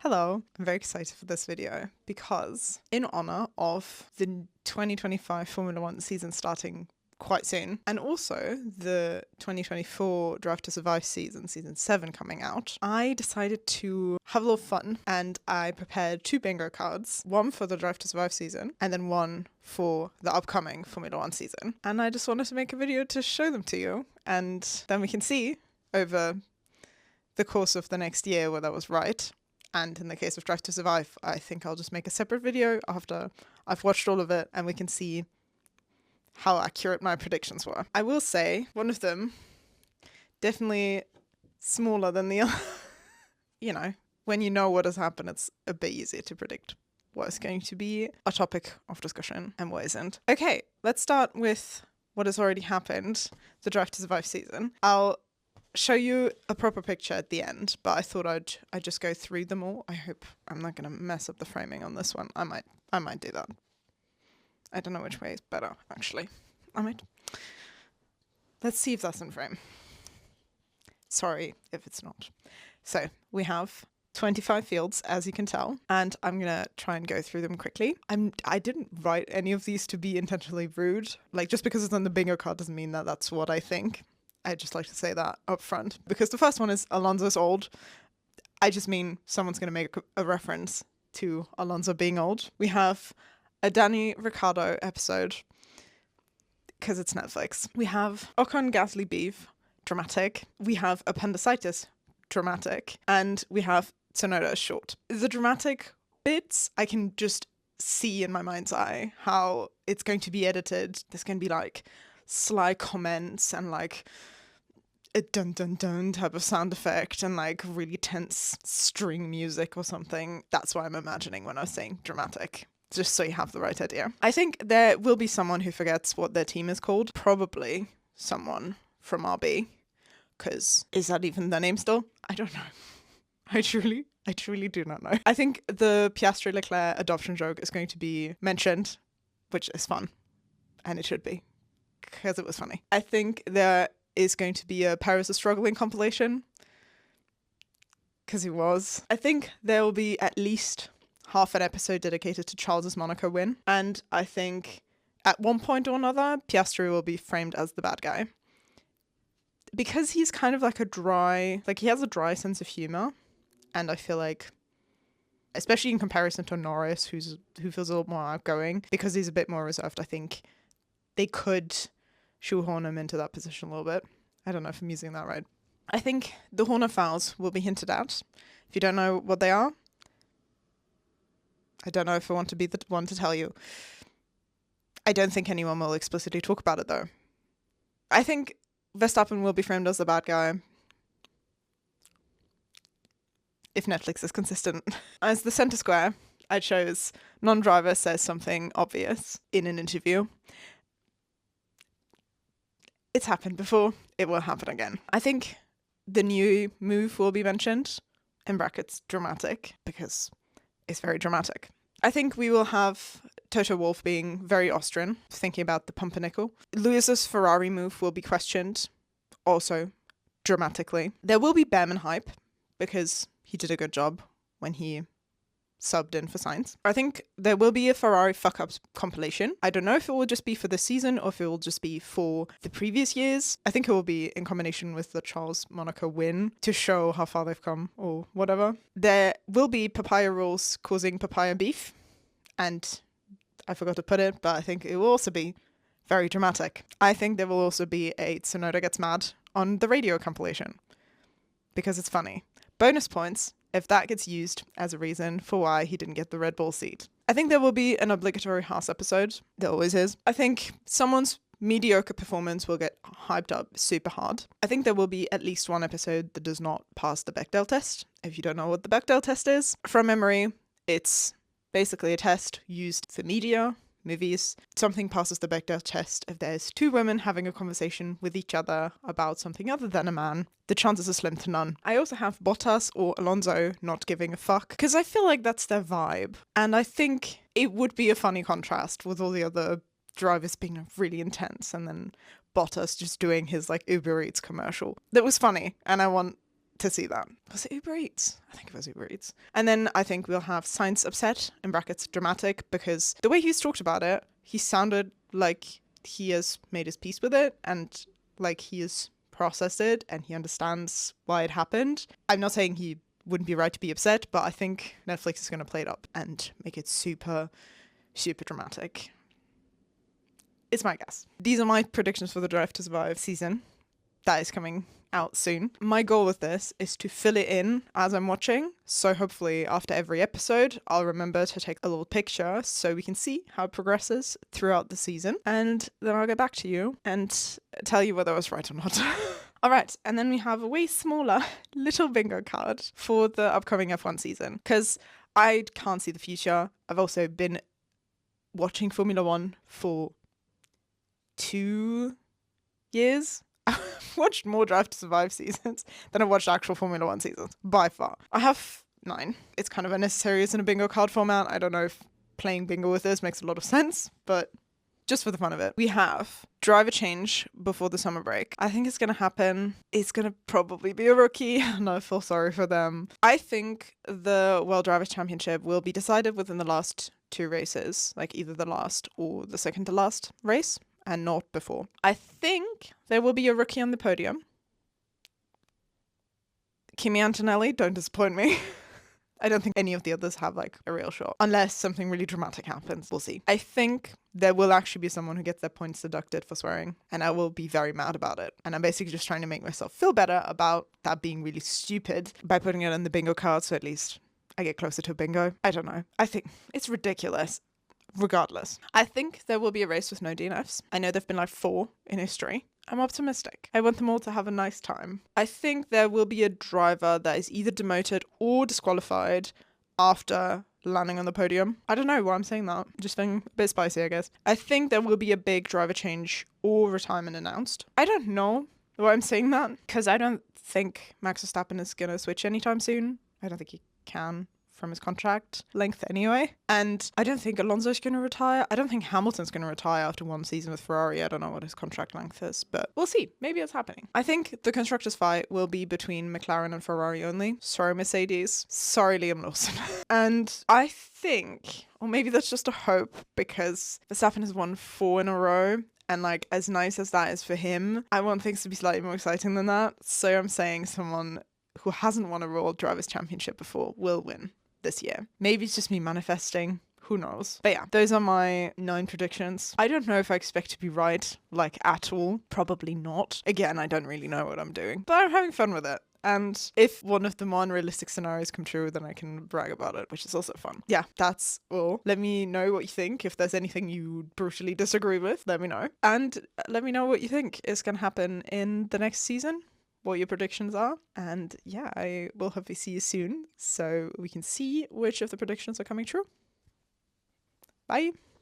Hello, I'm very excited for this video because in honor of the 2025 Formula One season starting quite soon, and also the 2024 Drive to Survive season 7 coming out, I decided to have a little fun and I prepared 2 bingo cards, one for the Drive to Survive season and then one for the upcoming Formula One season. And I just wanted to make a video to show them to you, and then we can see over the course of the next year whether I was right. And in the case of Drive to Survive, I think I'll just make a separate video after I've watched all of it and we can see how accurate my predictions were. I will say one of them definitely smaller than the other. You know, when you know what has happened, it's a bit easier to predict what is going to be a topic of discussion and what isn't. Okay, let's start with what has already happened, the Drive to Survive season. I'll show you a proper picture at the end, but I thought I'd just go through them all. I hope I'm not going to mess up the framing on this one. I might do that. I don't know which way is better, actually. I might. Let's see if that's in frame. Sorry if it's not. So we have 25 fields, as you can tell, and I'm going to try and go through them quickly. I didn't write any of these to be intentionally rude. Like, just because it's on the bingo card doesn't mean that that's what I think. I just like to say that up front, because the first one is Alonso's old. I just mean someone's going to make a reference to Alonso being old. We have a Danny Ricciardo episode, because it's Netflix. We have Ocon Gasly beef, dramatic. We have appendicitis, dramatic. And we have Tsunoda short. The dramatic bits, I can just see in my mind's eye how it's going to be edited. There's going to be like sly comments and like a dun dun dun type of sound effect and like really tense string music or something. That's what I'm imagining when I was saying dramatic, just so you have the right idea. I think there will be someone who forgets what their team is called. Probably someone from RB, because is that even their name still? I don't know. I truly do not know. I think the Piastri Leclerc adoption joke is going to be mentioned, which is fun, and it should be, because it was funny. I think there is going to be a Paris is struggling compilation, because he was. I think there will be at least half an episode dedicated to Charles's Monaco win, and I think at one point or another, Piastri will be framed as the bad guy. Because he's kind of like he has a dry sense of humor, and I feel like, especially in comparison to Norris, who feels a little more outgoing, because he's a bit more reserved, I think they could shoehorn him into that position a little bit. I don't know if I'm using that right. I think the Horner fouls will be hinted at. If you don't know what they are, I don't know if I want to be the one to tell you. I don't think anyone will explicitly talk about it, though. I think Verstappen will be framed as the bad guy, if Netflix is consistent. As the center square, I chose non-driver says something obvious in an interview. It's happened before, it will happen again. I think the new move will be mentioned, in brackets dramatic, because it's very dramatic. I think we will have Toto Wolff being very Austrian, thinking about the pumpernickel. Lewis's Ferrari move will be questioned, also dramatically. There will be Behrman hype, because he did a good job when he subbed in for Sainz. I think there will be a Ferrari fuck-ups compilation. I don't know if it will just be for this season or if it will just be for the previous years. I think it will be in combination with the Charles Monaco win to show how far they've come or whatever. There will be papaya rules causing papaya beef, and I forgot to put it, but I think it will also be very dramatic. I think there will also be a Tsunoda gets mad on the radio compilation, because it's funny. Bonus points if that gets used as a reason for why he didn't get the Red Bull seat. I think there will be an obligatory Haas episode. There always is. I think someone's mediocre performance will get hyped up super hard. I think there will be at least one episode that does not pass the Bechdel test. If you don't know what the Bechdel test is, from memory, it's basically a test used for media, movies. Something passes the Bechdel test if there's 2 women having a conversation with each other about something other than a man. The chances are slim to none. I also have Bottas or Alonso not giving a fuck, because I feel like that's their vibe. And I think it would be a funny contrast with all the other drivers being really intense and then Bottas just doing his like Uber Eats commercial. That was funny, and I want to see that. Was it Uber Eats? I think it was Uber Eats. And then I think we'll have Science upset, in brackets dramatic, because the way he's talked about it, he sounded like he has made his peace with it and like he has processed it and he understands why it happened. I'm not saying he wouldn't be right to be upset, but I think Netflix is going to play it up and make it super, super dramatic. It's my guess. These are my predictions for the Drive to Survive season that is coming out soon. My goal with this is to fill it in as I'm watching. So hopefully after every episode, I'll remember to take a little picture so we can see how it progresses throughout the season. And then I'll get back to you and tell you whether I was right or not. All right. And then we have a way smaller little bingo card for the upcoming F1 season because I can't see the future. I've also been watching Formula One for 2 years. I've watched more Drive to Survive seasons than I've watched actual Formula One seasons, by far. I have 9. It's kind of unnecessary. It's in a bingo card format. I don't know if playing bingo with this makes a lot of sense, but just for the fun of it. We have driver change before the summer break. I think it's going to happen. It's going to probably be a rookie, and I feel sorry for them. I think the World Drivers' Championship will be decided within the last 2 races, like either the last or the second to last race, and not before. I think there will be a rookie on the podium. Kimi Antonelli, don't disappoint me. I don't think any of the others have like a real shot. Unless something really dramatic happens. We'll see. I think there will actually be someone who gets their points deducted for swearing. And I will be very mad about it. And I'm basically just trying to make myself feel better about that being really stupid by putting it on the bingo card. So at least I get closer to a bingo. I don't know. I think it's ridiculous. Regardless, I think there will be a race with no DNFs. I know there have been like 4 in history. I'm optimistic. I want them all to have a nice time. I think there will be a driver that is either demoted or disqualified after landing on the podium. I don't know why I'm saying that. Just being a bit spicy, I guess. I think there will be a big driver change or retirement announced. I don't know why I'm saying that because I don't think Max Verstappen is going to switch anytime soon. I don't think he can from his contract length anyway. And I don't think Alonso's going to retire. I don't think Hamilton's going to retire after 1 season with Ferrari. I don't know what his contract length is, but we'll see. Maybe it's happening. I think the constructors' fight will be between McLaren and Ferrari only. Sorry, Mercedes. Sorry, Liam Lawson. And I think, or maybe that's just a hope, because Verstappen has won 4 in a row. And like, as nice as that is for him, I want things to be slightly more exciting than that. So I'm saying someone who hasn't won a World Drivers' Championship before will win this year. Maybe it's just me manifesting. Who knows? But yeah, those are my 9 predictions. I don't know if I expect to be right, like at all. Probably not. Again, I don't really know what I'm doing, but I'm having fun with it. And if one of the more unrealistic scenarios come true, then I can brag about it, which is also fun. Yeah, that's all. Let me know what you think. If there's anything you brutally disagree with, let me know. And let me know what you think is going to happen in the next season, what your predictions are. And yeah, I will hopefully see you soon so we can see which of the predictions are coming true. Bye.